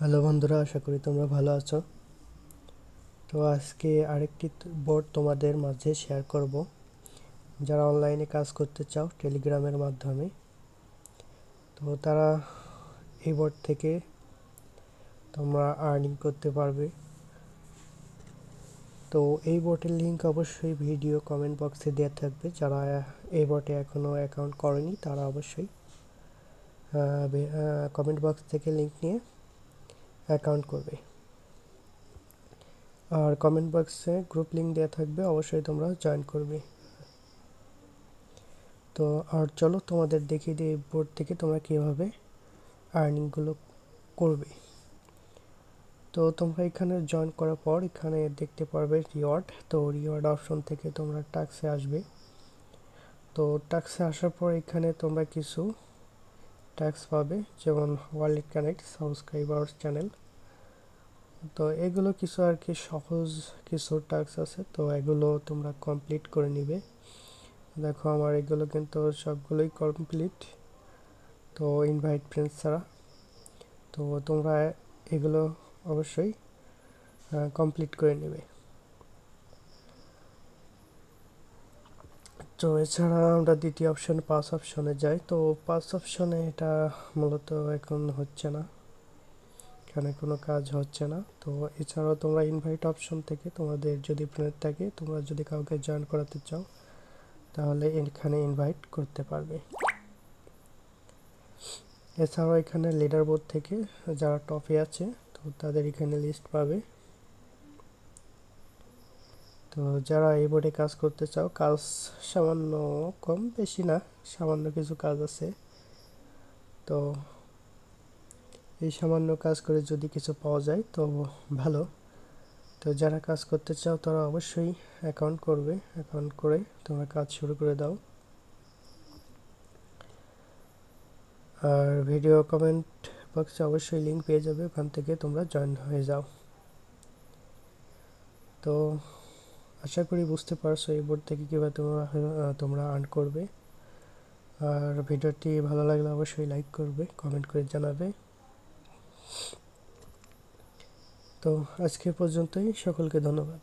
Hello বন্ধুরা, আশা করি তোমরা ভালো আছো। তো আজকে আরেকটি বোর্ড তোমাদের মাঝে শেয়ার করব। যারা অনলাইনে কাজ করতে চাও টেলিগ্রামের মাধ্যমে, তো তারা এই বোর্ড থেকে তোমরা আর্নিং করতে পারবে। তো এই বোর্ডের লিঙ্ক অবশ্যই ভিডিও কমেন্ট বক্সে দেওয়া থাকবে। যারা এই বোর্ডে এখনও অ্যাকাউন্ট করেনি তারা অবশ্যই কমেন্ট বক্স থেকে লিঙ্ক নিয়ে অ্যাকাউন্ট করবে। আর কমেন্ট বক্সে গ্রুপ লিঙ্ক দেওয়া থাকবে, অবশ্যই তোমরা জয়েন করবে। তো আর চলো তোমাদের দেখিয়ে দিই এই বোর্ড থেকে তোমরা কীভাবে আর্নিংগুলো করবে। তো তোমরা এখানে জয়েন করার পর এখানে দেখতে পারবে রিওয়ার্ড। তো রিওয়ার্ড অপশন থেকে তোমরা টাস্কে আসবে। তো টাস্কে আসার পর এখানে তোমরা কিছু টাস্ক পাবে, যেমন ওয়ালেট কানেক্ট, সাবস্ক্রাইবার চ্যানেল। তো এগুলো কিছু আর কি সহজ কিছু টাস্ক আছে, তো এগুলো তোমরা কমপ্লিট করে নিবে। দেখো আমার এগুলো কিন্তু সবগুলোই কমপ্লিট, তো ইনভাইট ফ্রেন্ডস ছাড়া। তো তোমরা এগুলো অবশ্যই কমপ্লিট করে নেবে। তো এছাড়া আমরা দ্বিতীয় অপশন 5 অপশনে যাই। তো 5 অপশনে এটা মূলত এখন হচ্ছে না, এখানে কোনো কাজ হচ্ছে না। তো এছাড়াও তোমরা ইনভাইট অপশন থেকে তোমাদের যদি ফ্রেন্ড থাকে, তোমরা যদি কাউকে জয়েন করাতে চাও তাহলে এখানে ইনভাইট করতে পারবে। এছাড়াও এখানে লিডার বোর্ড থেকে যারা টপে আছে তো তাদের এখানে লিস্ট পাবে। তো যারা এই বোর্ডে কাজ করতে চাও, কাজ সামান্য কম, বেশি না, সামান্য কিছু কাজ আছে। তো এই সামান্য কাজ করে যদি কিছু পাওয়া যায় তো ভালো। তো যারা কাজ করতে চাও তারা অবশ্যই অ্যাকাউন্ট করবে, অ্যাকাউন্ট করে তোমরা কাজ শুরু করে দাও। আর ভিডিও কমেন্ট বক্সে অবশ্যই লিঙ্ক পেয়ে যাবে, ওখান থেকে তোমরা জয়েন হয়ে যাও। তো আশা করি বুঝতে পারছো এই বোর্ড থেকে কীভাবে তোমরা আর্ন করবে। আর ভিডিওটি ভালো লাগলে অবশ্যই লাইক করবে, কমেন্ট করে জানাবে। তো আজকে পর্যন্তই, সকলকে ধন্যবাদ।